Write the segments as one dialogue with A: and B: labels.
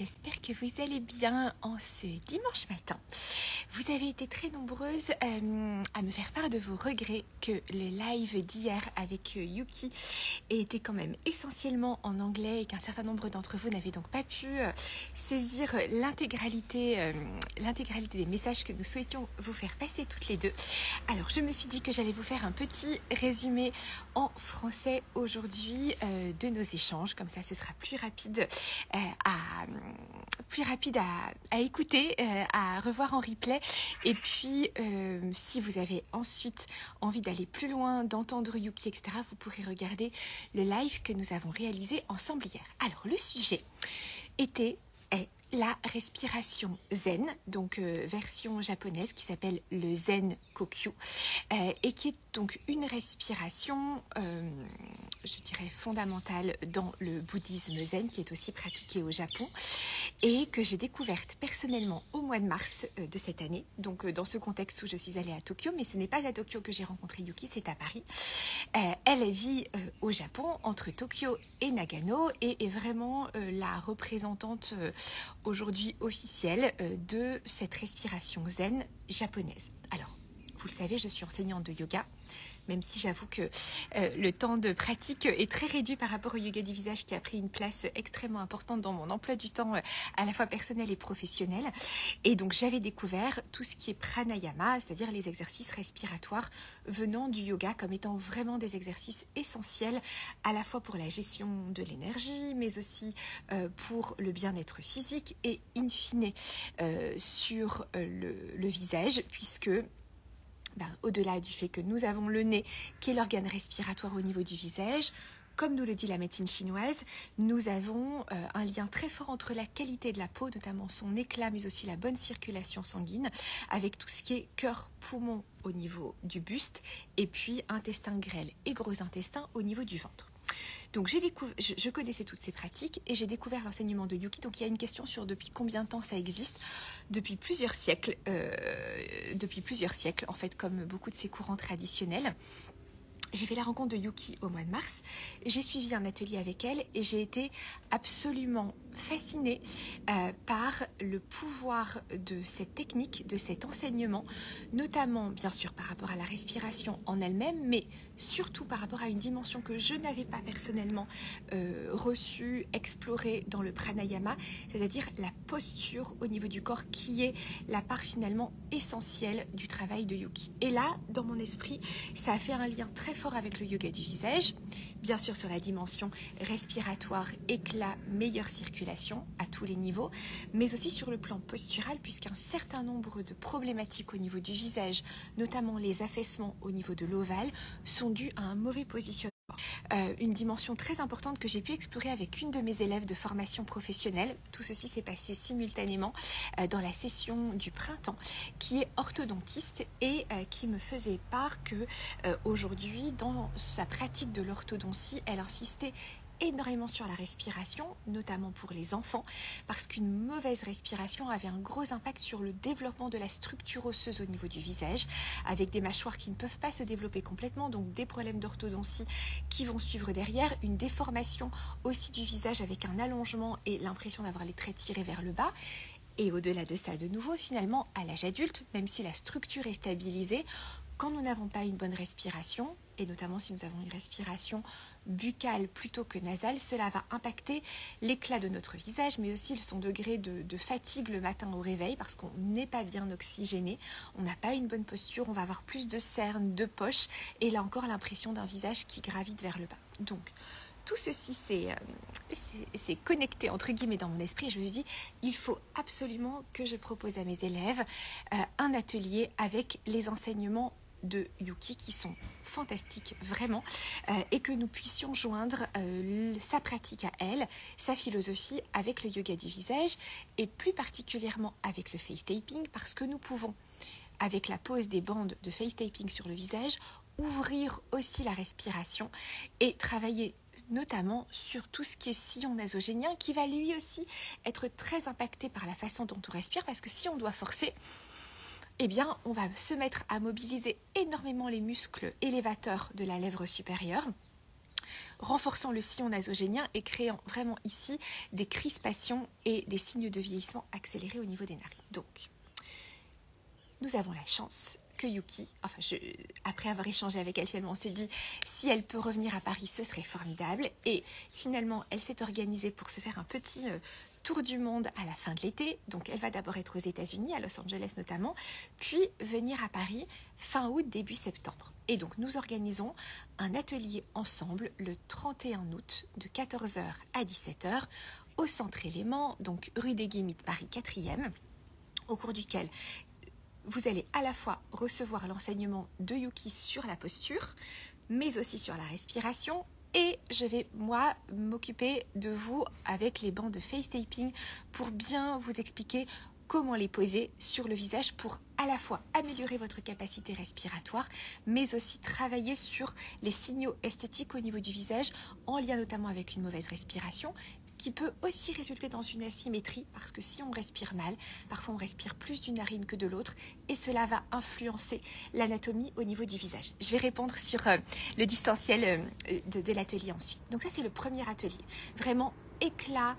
A: J'espère que vous allez bien en ce dimanche matin. Vous avez été très nombreuses à me faire part de vos regrets que le live d'hier avec Yuki était quand même essentiellement en anglais et qu'un certain nombre d'entre vous n'avaient donc pas pu saisir l'intégralité des messages que nous souhaitions vous faire passer toutes les deux. Alors je me suis dit que j'allais vous faire un petit résumé en français aujourd'hui de nos échanges, comme ça ce sera plus rapide à écouter, à revoir en replay. Et puis, si vous avez ensuite envie d'aller plus loin, d'entendre Yuki, etc., vous pourrez regarder le live que nous avons réalisé ensemble hier. Alors, le sujet est la respiration zen, donc version japonaise qui s'appelle le Zen Kokyu, et qui est donc une respiration, je dirais, fondamentale dans le bouddhisme zen, qui est aussi pratiqué au Japon, et que j'ai découverte personnellement au mois de mars de cette année, donc dans ce contexte où je suis allée à Tokyo, mais ce n'est pas à Tokyo que j'ai rencontré Yuki, c'est à Paris. Elle vit au Japon, entre Tokyo et Nagano, et est vraiment la représentante aujourd'hui officielle de cette respiration zen japonaise. Alors, vous le savez, je suis enseignante de yoga, même si j'avoue que le temps de pratique est très réduit par rapport au yoga du visage qui a pris une place extrêmement importante dans mon emploi du temps à la fois personnel et professionnel. Et donc j'avais découvert tout ce qui est pranayama, c'est-à-dire les exercices respiratoires venant du yoga comme étant vraiment des exercices essentiels à la fois pour la gestion de l'énergie, mais aussi pour le bien-être physique et in fine sur le visage, puisque au-delà du fait que nous avons le nez, qui est l'organe respiratoire au niveau du visage, comme nous le dit la médecine chinoise, nous avons un lien très fort entre la qualité de la peau, notamment son éclat, mais aussi la bonne circulation sanguine, avec tout ce qui est cœur, poumon au niveau du buste, et puis intestin grêle et gros intestin au niveau du ventre. Donc je connaissais toutes ces pratiques et j'ai découvert l'enseignement de Yuki. Donc il y a une question sur depuis combien de temps ça existe. Depuis plusieurs siècles, en fait, comme beaucoup de ces courants traditionnels. J'ai fait la rencontre de Yuki au mois de mars, j'ai suivi un atelier avec elle et j'ai été absolument fascinée par le pouvoir de cette technique, de cet enseignement, notamment bien sûr par rapport à la respiration en elle-même, mais surtout par rapport à une dimension que je n'avais pas personnellement reçue, explorée dans le pranayama, c'est-à-dire la posture au niveau du corps qui est la part finalement essentielle du travail de Yuki. Et là, dans mon esprit, ça a fait un lien très fort avec le yoga du visage, bien sûr sur la dimension respiratoire, éclat, meilleure circulation à tous les niveaux, mais aussi sur le plan postural, puisqu'un certain nombre de problématiques au niveau du visage, notamment les affaissements au niveau de l'ovale, sont dus à un mauvais positionnement. Une dimension très importante que j'ai pu explorer avec une de mes élèves de formation professionnelle. Tout ceci s'est passé simultanément dans la session du printemps, qui est orthodontiste et qui me faisait part que aujourd'hui, dans sa pratique de l'orthodontie, elle insistait énormément sur la respiration, notamment pour les enfants, parce qu'une mauvaise respiration avait un gros impact sur le développement de la structure osseuse au niveau du visage, avec des mâchoires qui ne peuvent pas se développer complètement, donc des problèmes d'orthodontie qui vont suivre derrière, une déformation aussi du visage avec un allongement et l'impression d'avoir les traits tirés vers le bas. Et au-delà de ça, de nouveau, finalement, à l'âge adulte, même si la structure est stabilisée, quand nous n'avons pas une bonne respiration, et notamment si nous avons une respiration buccale plutôt que nasale, cela va impacter l'éclat de notre visage, mais aussi son degré de fatigue le matin au réveil, parce qu'on n'est pas bien oxygéné, on n'a pas une bonne posture, on va avoir plus de cernes, de poches, et là encore l'impression d'un visage qui gravite vers le bas. Donc, tout ceci c'est connecté entre guillemets dans mon esprit et je me suis dit il faut absolument que je propose à mes élèves un atelier avec les enseignements de Yuki qui sont fantastiques vraiment et que nous puissions joindre sa pratique à elle, sa philosophie avec le yoga du visage et plus particulièrement avec le face taping parce que nous pouvons avec la pose des bandes de face taping sur le visage ouvrir aussi la respiration et travailler notamment sur tout ce qui est sillon nasogénien qui va lui aussi être très impacté par la façon dont on respire parce que si on doit forcer, eh bien on va se mettre à mobiliser énormément les muscles élévateurs de la lèvre supérieure. renforçant le sillon nasogénien et créant vraiment ici des crispations et des signes de vieillissement accélérés au niveau des narines. Donc, nous avons la chance que Yuki, après avoir échangé avec elle, finalement, on s'est dit si elle peut revenir à Paris, ce serait formidable. Et finalement, elle s'est organisée pour se faire un petit tour du monde à la fin de l'été. Donc, elle va d'abord être aux États-Unis, à Los Angeles notamment, puis venir à Paris fin août, début septembre. Et donc, nous organisons un atelier ensemble le 31 août de 14h à 17h au Centre Élément, donc rue des Guillemets, Paris 4e, au cours duquel vous allez à la fois recevoir l'enseignement de Yuki sur la posture, mais aussi sur la respiration. Et je vais, moi, m'occuper de vous avec les bancs de face taping pour bien vous expliquer comment les poser sur le visage pour à la fois améliorer votre capacité respiratoire, mais aussi travailler sur les signaux esthétiques au niveau du visage, en lien notamment avec une mauvaise respiration, qui peut aussi résulter dans une asymétrie, parce que si on respire mal, parfois on respire plus d'une narine que de l'autre, et cela va influencer l'anatomie au niveau du visage. Je vais répondre sur le distanciel de l'atelier ensuite. Donc ça, c'est le premier atelier. Vraiment éclat,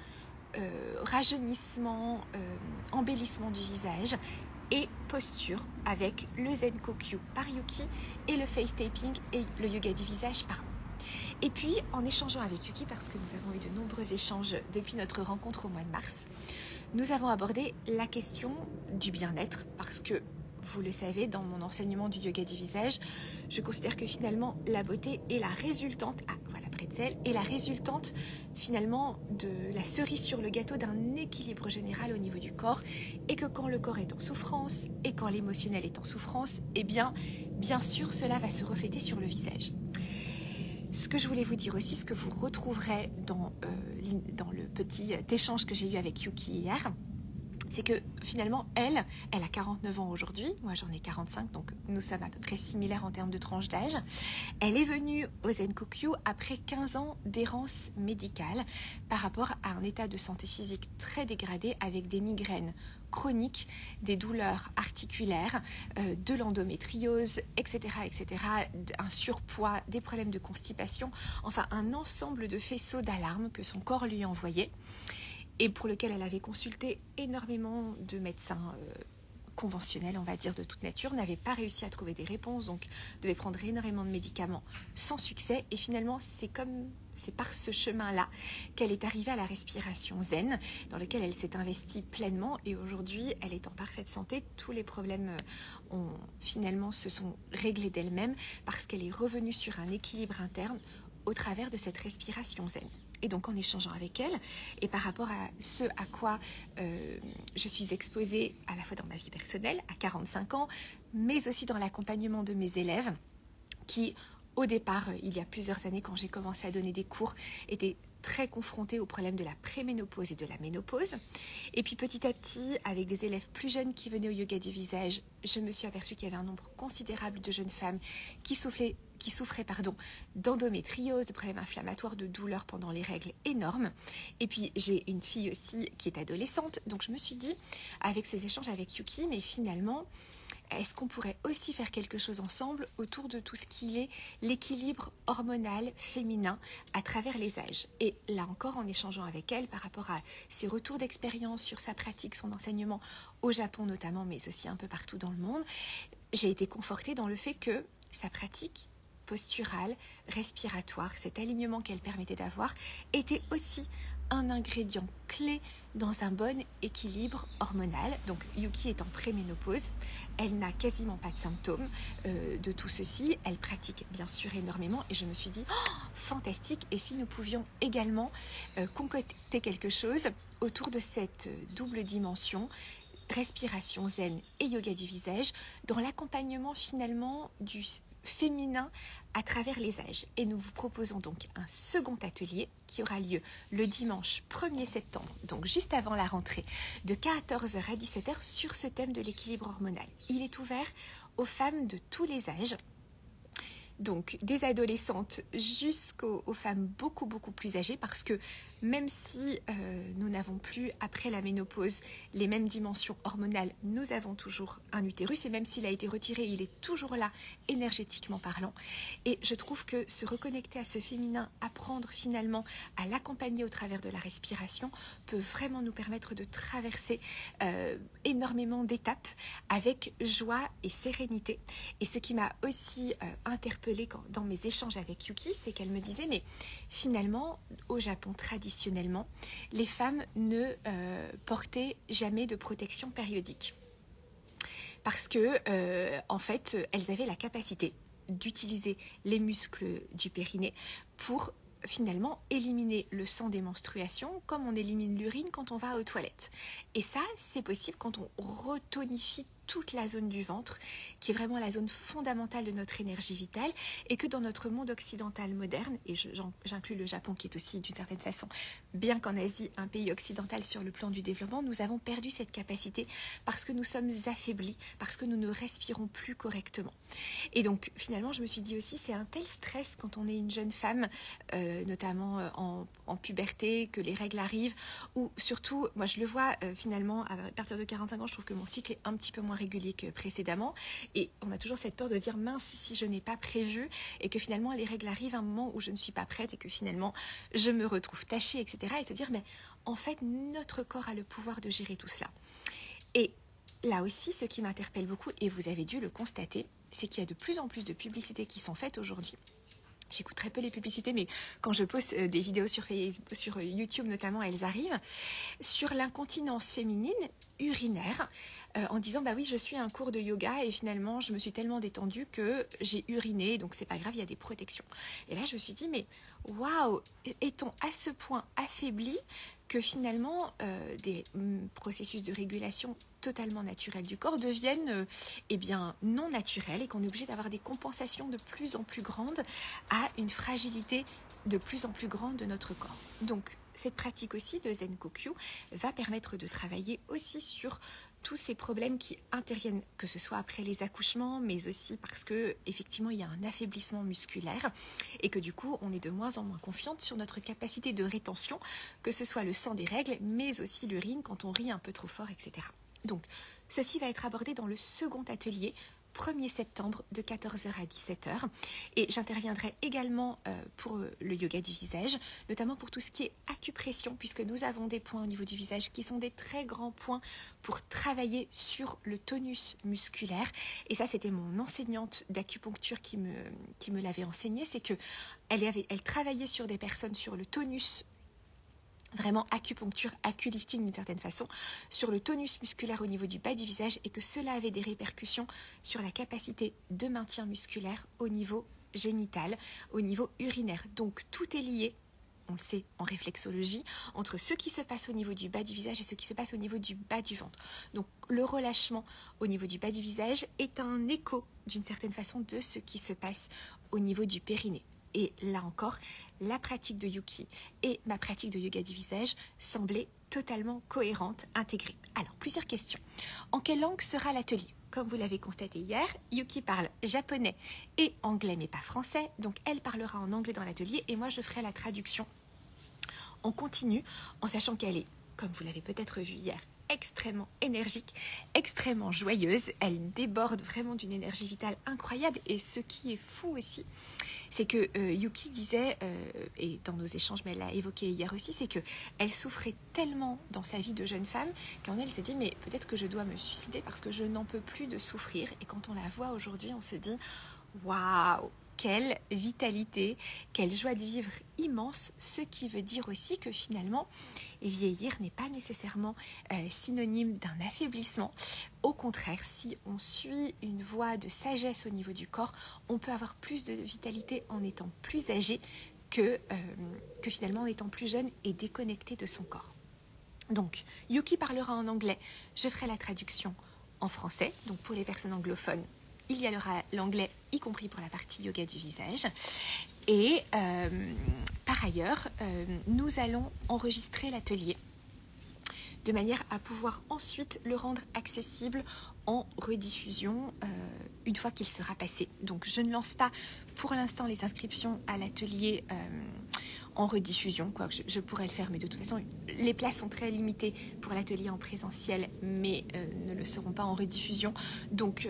A: rajeunissement, embellissement du visage et posture avec le Zen Kokyu par Yuki et le face taping et le yoga du visage par moi. Et puis, en échangeant avec Yuki, parce que nous avons eu de nombreux échanges depuis notre rencontre au mois de mars, nous avons abordé la question du bien-être, parce que, vous le savez, dans mon enseignement du yoga du visage, je considère que finalement, la beauté est la résultante, Bretzel, est la résultante finalement de la cerise sur le gâteau d'un équilibre général au niveau du corps, et que quand le corps est en souffrance, et quand l'émotionnel est en souffrance, eh bien sûr, cela va se refléter sur le visage. Ce que je voulais vous dire aussi, ce que vous retrouverez dans le petit échange que j'ai eu avec Yuki hier, c'est que finalement, elle a 49 ans aujourd'hui, moi j'en ai 45, donc nous sommes à peu près similaires en termes de tranche d'âge. Elle est venue au Zen Kokyu après 15 ans d'errance médicale par rapport à un état de santé physique très dégradé avec des migraines chroniques, des douleurs articulaires, de l'endométriose, etc., un surpoids, des problèmes de constipation, enfin un ensemble de faisceaux d'alarme que son corps lui envoyait et pour lequel elle avait consulté énormément de médecins conventionnels, on va dire, de toute nature, n'avait pas réussi à trouver des réponses, donc devait prendre énormément de médicaments sans succès. Et finalement, c'est par ce chemin-là qu'elle est arrivée à la respiration zen, dans lequel elle s'est investie pleinement. Et aujourd'hui, elle est en parfaite santé. Tous les problèmes finalement se sont réglés d'elle-même parce qu'elle est revenue sur un équilibre interne au travers de cette respiration zen. Et donc en échangeant avec elle, et par rapport à ce à quoi je suis exposée à la fois dans ma vie personnelle, à 45 ans, mais aussi dans l'accompagnement de mes élèves, qui au départ, il y a plusieurs années, quand j'ai commencé à donner des cours, étaient très confrontée au problème de la préménopause et de la ménopause. Et puis petit à petit, avec des élèves plus jeunes qui venaient au yoga du visage, je me suis aperçue qu'il y avait un nombre considérable de jeunes femmes qui souffraient d'endométriose, de problèmes inflammatoires, de douleurs pendant les règles énormes. Et puis j'ai une fille aussi qui est adolescente, donc je me suis dit, avec ces échanges avec Yuki, mais finalement, est-ce qu'on pourrait aussi faire quelque chose ensemble autour de tout ce qui est l'équilibre hormonal féminin à travers les âges? Et là encore, en échangeant avec elle par rapport à ses retours d'expérience sur sa pratique, son enseignement au Japon notamment, mais aussi un peu partout dans le monde, j'ai été confortée dans le fait que sa pratique posturale, respiratoire, cet alignement qu'elle permettait d'avoir, était aussi un ingrédient clé dans un bon équilibre hormonal. Donc Yuki est en préménopause, elle n'a quasiment pas de symptômes de tout ceci, elle pratique bien sûr énormément et je me suis dit fantastique, et si nous pouvions également concocter quelque chose autour de cette double dimension, respiration zen et yoga du visage, dans l'accompagnement finalement du féminin à travers les âges. Et nous vous proposons donc un second atelier qui aura lieu le dimanche 1er septembre, donc juste avant la rentrée, de 14h à 17h sur ce thème de l'équilibre hormonal. Il est ouvert aux femmes de tous les âges. donc des adolescentes jusqu'aux femmes beaucoup plus âgées, parce que même si nous n'avons plus après la ménopause les mêmes dimensions hormonales, nous avons toujours un utérus, et même s'il a été retiré, il est toujours là énergétiquement parlant. Et je trouve que se reconnecter à ce féminin, apprendre finalement à l'accompagner au travers de la respiration, peut vraiment nous permettre de traverser énormément d'étapes avec joie et sérénité. Et ce qui m'a aussi interpellée dans mes échanges avec Yuki, c'est qu'elle me disait, mais finalement, au Japon, traditionnellement, les femmes ne portaient jamais de protection périodique. Parce que, en fait, elles avaient la capacité d'utiliser les muscles du périnée pour finalement éliminer le sang des menstruations comme on élimine l'urine quand on va aux toilettes. Et ça, c'est possible quand on retonifie toute la zone du ventre, qui est vraiment la zone fondamentale de notre énergie vitale, et que dans notre monde occidental moderne, et j'inclus le Japon qui est aussi d'une certaine façon, bien qu'en Asie, un pays occidental sur le plan du développement, nous avons perdu cette capacité parce que nous sommes affaiblis, parce que nous ne respirons plus correctement. Et donc finalement, je me suis dit aussi, c'est un tel stress quand on est une jeune femme, notamment en puberté, que les règles arrivent, ou surtout, moi je le vois finalement, à partir de 45 ans, je trouve que mon cycle est un petit peu moins régulier que précédemment, et on a toujours cette peur de dire mince si je n'ai pas prévu, et que finalement les règles arrivent à un moment où je ne suis pas prête, et que finalement je me retrouve tachée, etc. Et te dire, mais en fait notre corps a le pouvoir de gérer tout cela. Et là aussi, ce qui m'interpelle beaucoup, et vous avez dû le constater, c'est qu'il y a de plus en plus de publicités qui sont faites aujourd'hui. J'écoute très peu les publicités, mais quand je poste des vidéos sur Facebook, sur YouTube notamment, elles arrivent, sur l'incontinence féminine urinaire, en disant bah oui, je suis à un cours de yoga et finalement je me suis tellement détendue que j'ai uriné, donc c'est pas grave, il y a des protections. Et là je me suis dit, mais waouh, est-on à ce point affaibli que finalement des processus de régulation totalement naturels du corps deviennent eh bien, non naturels, et qu'on est obligé d'avoir des compensations de plus en plus grandes à une fragilité de plus en plus grande de notre corps. Donc cette pratique aussi de Zen Kokyu va permettre de travailler aussi sur tous ces problèmes qui interviennent, que ce soit après les accouchements, mais aussi parce que effectivement il y a un affaiblissement musculaire, et que du coup on est de moins en moins confiante sur notre capacité de rétention, que ce soit le sang des règles, mais aussi l'urine quand on rit un peu trop fort, etc. Donc ceci va être abordé dans le second atelier, 1er septembre de 14h à 17h, et j'interviendrai également pour le yoga du visage, notamment pour tout ce qui est acupression, puisque nous avons des points au niveau du visage qui sont des très grands points pour travailler sur le tonus musculaire. Et ça, c'était mon enseignante d'acupuncture qui me l'avait enseigné, c'est que elle travaillait sur des personnes sur le tonus, vraiment acupuncture, aculifting d'une certaine façon, sur le tonus musculaire au niveau du bas du visage, et que cela avait des répercussions sur la capacité de maintien musculaire au niveau génital, au niveau urinaire. Donc tout est lié, on le sait en réflexologie, entre ce qui se passe au niveau du bas du visage et ce qui se passe au niveau du bas du ventre. Donc le relâchement au niveau du bas du visage est un écho d'une certaine façon de ce qui se passe au niveau du périnée. Et là encore, la pratique de Yuki et ma pratique de yoga du visage semblaient totalement cohérentes, intégrées. Alors, plusieurs questions. En quelle langue sera l'atelier ? Comme vous l'avez constaté hier, Yuki parle japonais et anglais, mais pas français. Donc, elle parlera en anglais dans l'atelier, et moi, je ferai la traduction en continu, en sachant qu'elle est, comme vous l'avez peut-être vu hier, extrêmement énergique, extrêmement joyeuse. Elle déborde vraiment d'une énergie vitale incroyable. Et ce qui est fou aussi, c'est que Yuki disait, et dans nos échanges, mais elle l'a évoqué hier aussi, c'est qu'elle souffrait tellement dans sa vie de jeune femme qu'en elle s'est dit, mais peut-être que je dois me suicider parce que je n'en peux plus de souffrir. Et quand on la voit aujourd'hui, on se dit, waouh, quelle vitalité, quelle joie de vivre immense, ce qui veut dire aussi que finalement, vieillir n'est pas nécessairement synonyme d'un affaiblissement. Au contraire, si on suit une voie de sagesse au niveau du corps, on peut avoir plus de vitalité en étant plus âgé que finalement en étant plus jeune et déconnecté de son corps. Donc, Yuki parlera en anglais, je ferai la traduction en français. Donc pour les personnes anglophones, il y aura l'anglais, y compris pour la partie yoga du visage. Et par ailleurs, nous allons enregistrer l'atelier de manière à pouvoir ensuite le rendre accessible en rediffusion une fois qu'il sera passé. Donc je ne lance pas pour l'instant les inscriptions à l'atelier en rediffusion, quoique je pourrais le faire, mais de toute façon les places sont très limitées pour l'atelier en présentiel, mais ne le seront pas en rediffusion. Donc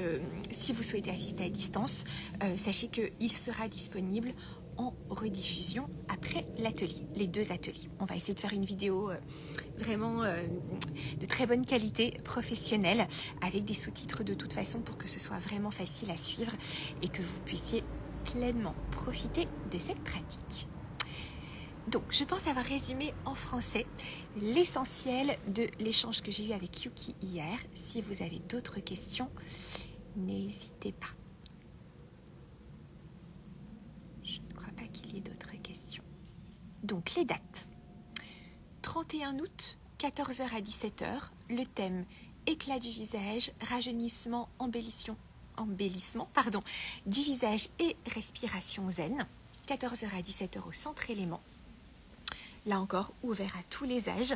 A: si vous souhaitez assister à distance, sachez qu'il sera disponible en rediffusion après l'atelier, les 2 ateliers. On va essayer de faire une vidéo vraiment de très bonne qualité, professionnelle, avec des sous-titres de toute façon pour que ce soit vraiment facile à suivre et que vous puissiez pleinement profiter de cette pratique. Donc, je pense avoir résumé en français l'essentiel de l'échange que j'ai eu avec Yuki hier. Si vous avez d'autres questions, n'hésitez pas. Je ne crois pas qu'il y ait d'autres questions. Donc, les dates. 31 août, 14h à 17h, le thème éclat du visage, rajeunissement, embellissement, du visage et respiration zen. 14h à 17h au centre élément. Là encore, ouvert à tous les âges,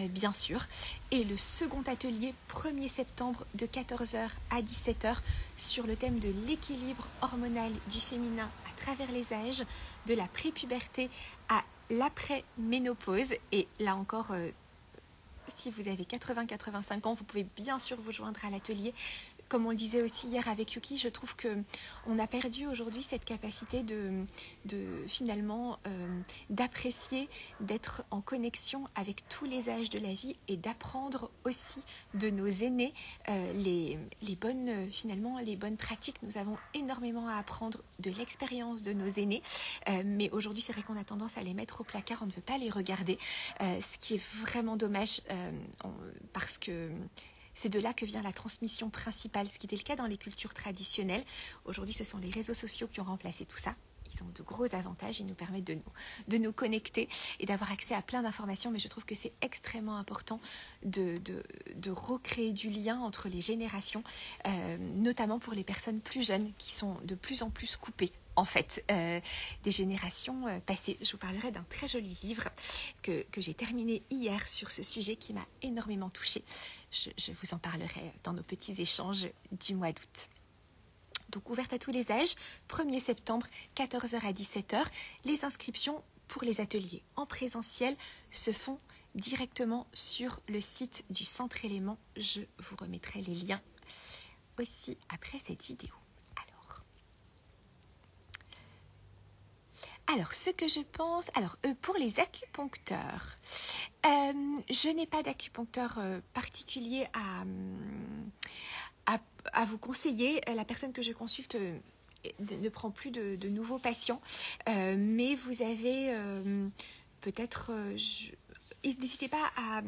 A: bien sûr. Et le second atelier, 1er septembre, de 14h à 17h, sur le thème de l'équilibre hormonal du féminin à travers les âges, de la prépuberté à l'après-ménopause. Et là encore, si vous avez 80-85 ans, vous pouvez bien sûr vous joindre à l'atelier. Comme on le disait aussi hier avec Yuki, je trouve qu'on a perdu aujourd'hui cette capacité finalement d'apprécier, d'être en connexion avec tous les âges de la vie et d'apprendre aussi de nos aînés les bonnes pratiques. Nous avons énormément à apprendre de l'expérience de nos aînés, mais aujourd'hui c'est vrai qu'on a tendance à les mettre au placard, on ne veut pas les regarder, ce qui est vraiment dommage parce que c'est de là que vient la transmission principale, ce qui était le cas dans les cultures traditionnelles. Aujourd'hui, ce sont les réseaux sociaux qui ont remplacé tout ça. Ils ont de gros avantages, ils nous permettent de nous connecter et d'avoir accès à plein d'informations, mais je trouve que c'est extrêmement important de recréer du lien entre les générations, notamment pour les personnes plus jeunes qui sont de plus en plus coupées. En fait, des générations passées. Je vous parlerai d'un très joli livre que j'ai terminé hier sur ce sujet qui m'a énormément touchée. Je vous en parlerai dans nos petits échanges du mois d'août. Donc, ouverte à tous les âges, 1er septembre, 14h à 17h. Les inscriptions pour les ateliers en présentiel se font directement sur le site du Centre Élément. Je vous remettrai les liens aussi après cette vidéo. Alors, ce que je pense... Alors, pour les acupuncteurs, je n'ai pas d'acupuncteur particulier à vous conseiller. La personne que je consulte ne prend plus de nouveaux patients, mais vous avez peut-être... N'hésitez pas à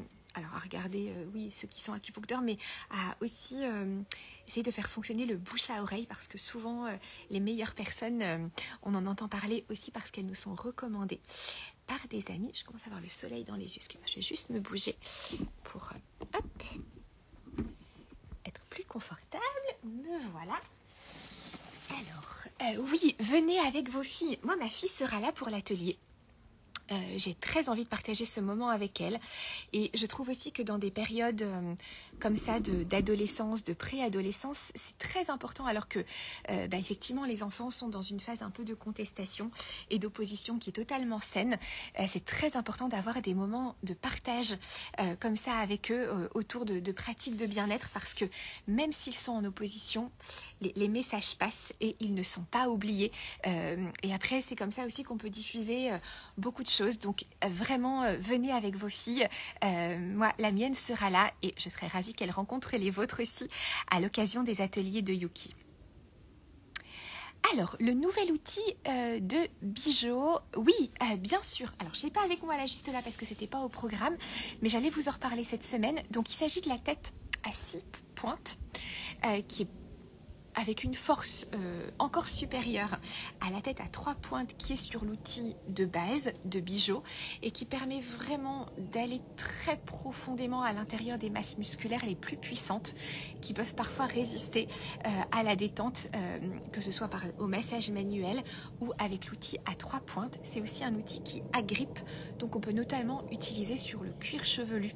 A: regarder, oui, ceux qui sont acupuncteurs, mais à aussi essayer de faire fonctionner le bouche à oreille, parce que souvent, les meilleures personnes, on en entend parler aussi parce qu'elles nous sont recommandées par des amis. Je commence à avoir le soleil dans les yeux, excusez-moi, je vais juste me bouger pour être plus confortable. Me voilà. Alors, oui, venez avec vos filles. Moi, ma fille sera là pour l'atelier. J'ai très envie de partager ce moment avec elle, et je trouve aussi que dans des périodes comme ça d'adolescence, de préadolescence, c'est très important, alors que effectivement les enfants sont dans une phase un peu de contestation et d'opposition qui est totalement saine. C'est très important d'avoir des moments de partage comme ça avec eux autour de pratiques de bien-être, parce que même s'ils sont en opposition, les messages passent et ils ne sont pas oubliés, et après c'est comme ça aussi qu'on peut diffuser beaucoup de choses. Donc vraiment venez avec vos filles. Moi, la mienne sera là et je serai ravie qu'elle rencontre les vôtres aussi à l'occasion des ateliers de Yuki. Alors, le nouvel outil de Bijou, oui, bien sûr. Alors, je ne l'ai pas avec moi là, juste là, parce que c'était pas au programme, mais j'allais vous en reparler cette semaine. Donc, il s'agit de la tête à 6 pointes, qui est avec une force encore supérieure à la tête à 3 pointes qui est sur l'outil de base de Bijou, et qui permet vraiment d'aller très profondément à l'intérieur des masses musculaires les plus puissantes qui peuvent parfois résister à la détente, que ce soit au massage manuel ou avec l'outil à 3 pointes. C'est aussi un outil qui agrippe, donc on peut notamment utiliser sur le cuir chevelu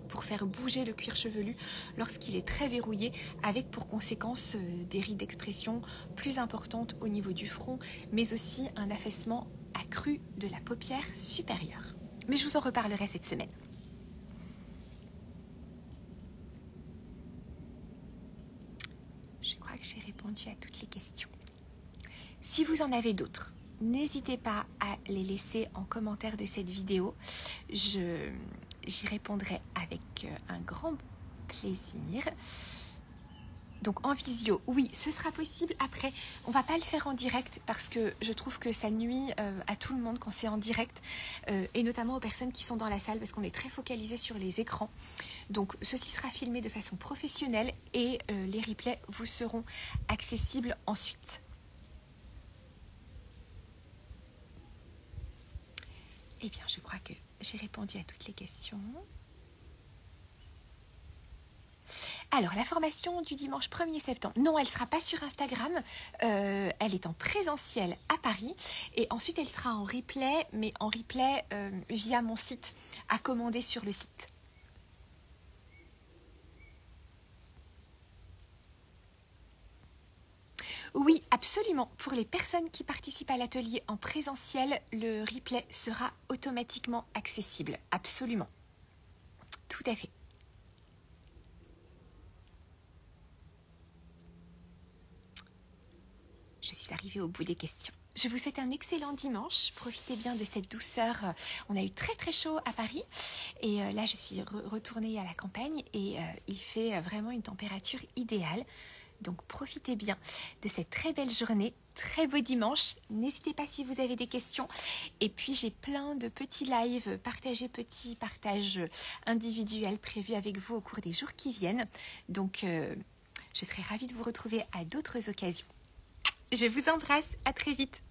A: pour faire bouger le cuir chevelu lorsqu'il est très verrouillé, avec pour conséquence des rides d'expression plus importantes au niveau du front, mais aussi un affaissement accru de la paupière supérieure. Mais je vous en reparlerai cette semaine. Je crois que j'ai répondu à toutes les questions. Si vous en avez d'autres, n'hésitez pas à les laisser en commentaire de cette vidéo. J'y répondrai avec un grand plaisir. Donc en visio, oui, ce sera possible. Après, on va pas le faire en direct parce que je trouve que ça nuit à tout le monde quand c'est en direct et notamment aux personnes qui sont dans la salle parce qu'on est très focalisé sur les écrans. Donc ceci sera filmé de façon professionnelle et les replays vous seront accessibles ensuite. Eh bien, je crois que j'ai répondu à toutes les questions. Alors, la formation du dimanche 1er septembre, non, elle ne sera pas sur Instagram, elle est en présentiel à Paris et ensuite elle sera en replay, mais en replay via mon site, à commander sur le site. Oui, absolument. Pour les personnes qui participent à l'atelier en présentiel, le replay sera automatiquement accessible. Absolument. Tout à fait. Je suis arrivée au bout des questions. Je vous souhaite un excellent dimanche. Profitez bien de cette douceur. On a eu très très chaud à Paris. Et là, je suis retournée à la campagne et il fait vraiment une température idéale. Donc profitez bien de cette très belle journée, très beau dimanche. N'hésitez pas si vous avez des questions. Et puis j'ai plein de petits lives, petits partages individuels prévus avec vous au cours des jours qui viennent. Donc je serai ravie de vous retrouver à d'autres occasions. Je vous embrasse, à très vite.